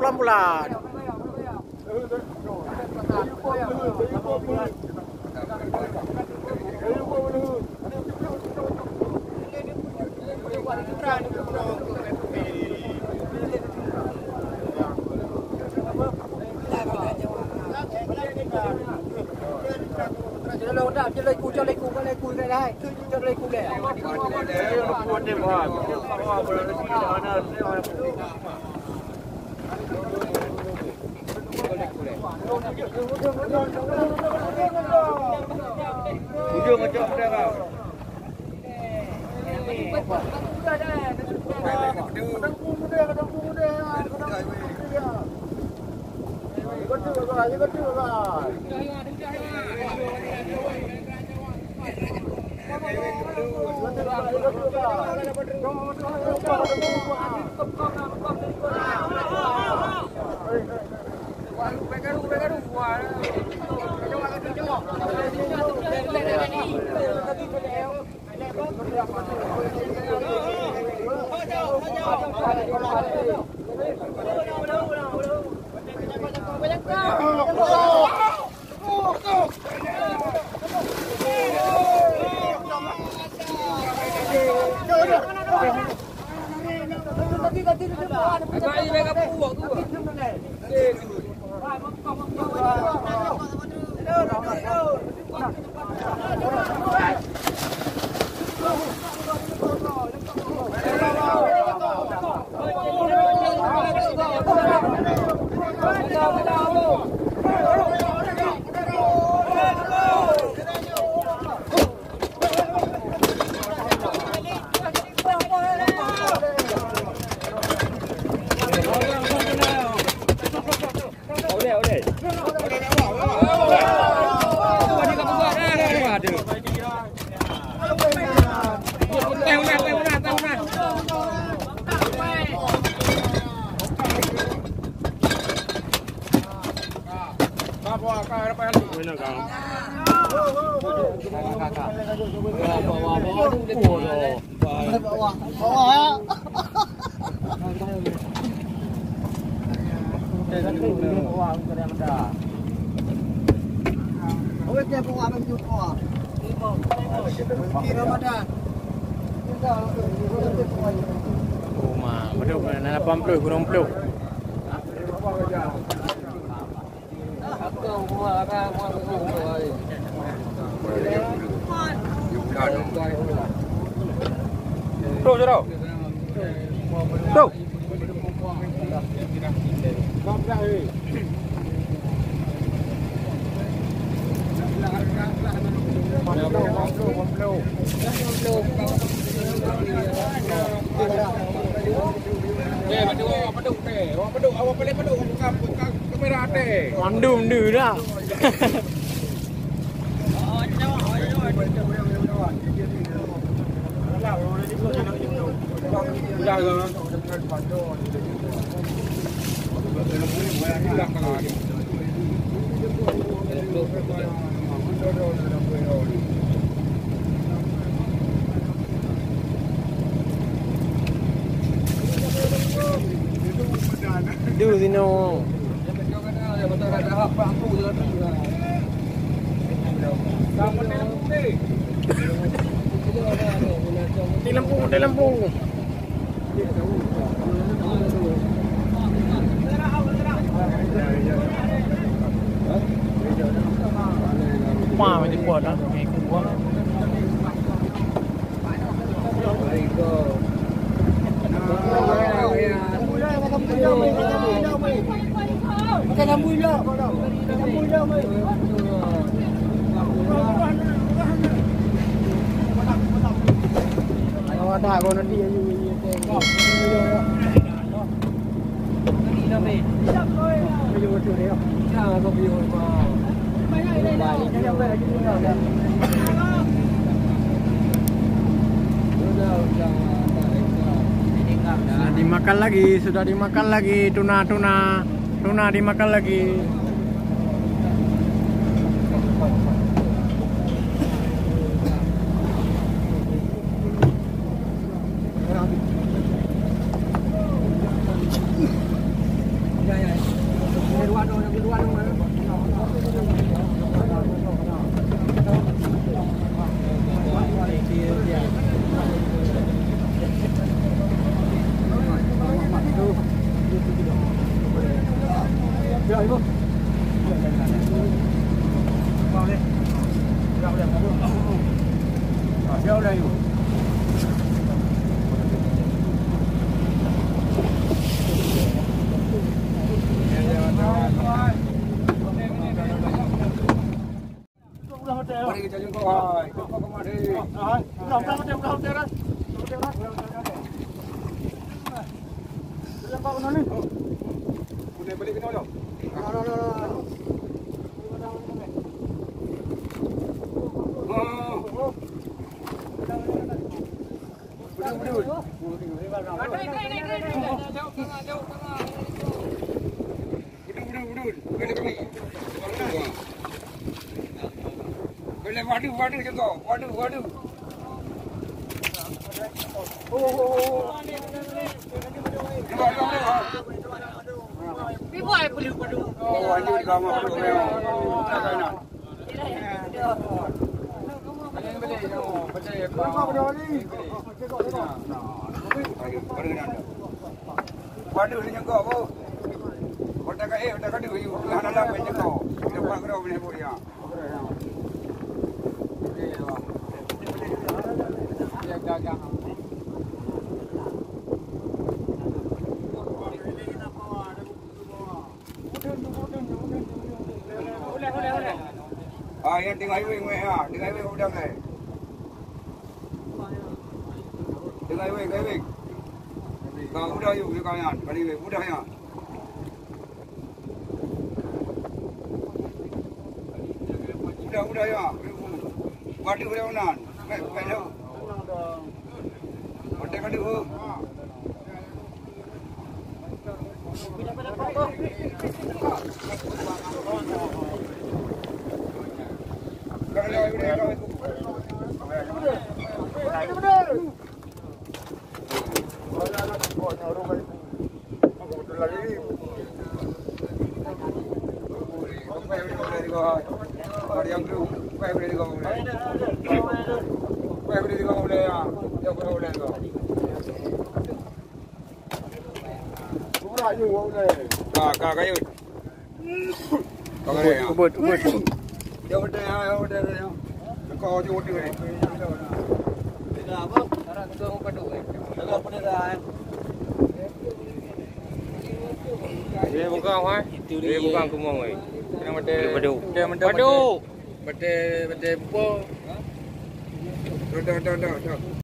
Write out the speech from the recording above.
Pulang. Cho lấy cú cái đây, cho lấy cú để. Ujung macam dia kau. Gunung Pluh. Tuh, jauh. Tuh. Mandu dah.ดูสิโนdi Lampung. Wah, macam kuat lah. Ikut kuat. Ada kau nanti ayu tengok. Ni dah mei. Video tu dia. Jangan kau video kau. Dimakan lagi, sudah dimakan lagi tuna dimakan lagi. Ya, ibu. Mau deh. Udah. Ya udah, ibu. Mari kita jumpa. Jumpa kemari. Udah hotel. Jumpa ke mana? Udah balik ke mana? Waduh contoh. Waduh. Oh, anjir kamu waduh ni jengkok apa? Otak kau ni hana lah jengkok. Lepas kau boleh boleh ya. Gagang. Ah, yang tengah highway udah ni. Tengah highway. Kau udah yuk kawan, highway udah ya. Udah ya. Waduh udah unan. Hello. Otak kau Kakak ubud. Ya udah. Kau je ubud ni. Apa? Orang tu mau padu. Agak padu dah. Dia bukan wah. Dia bukan kumong wei. Kena padu. Padu. Padu po. Dah.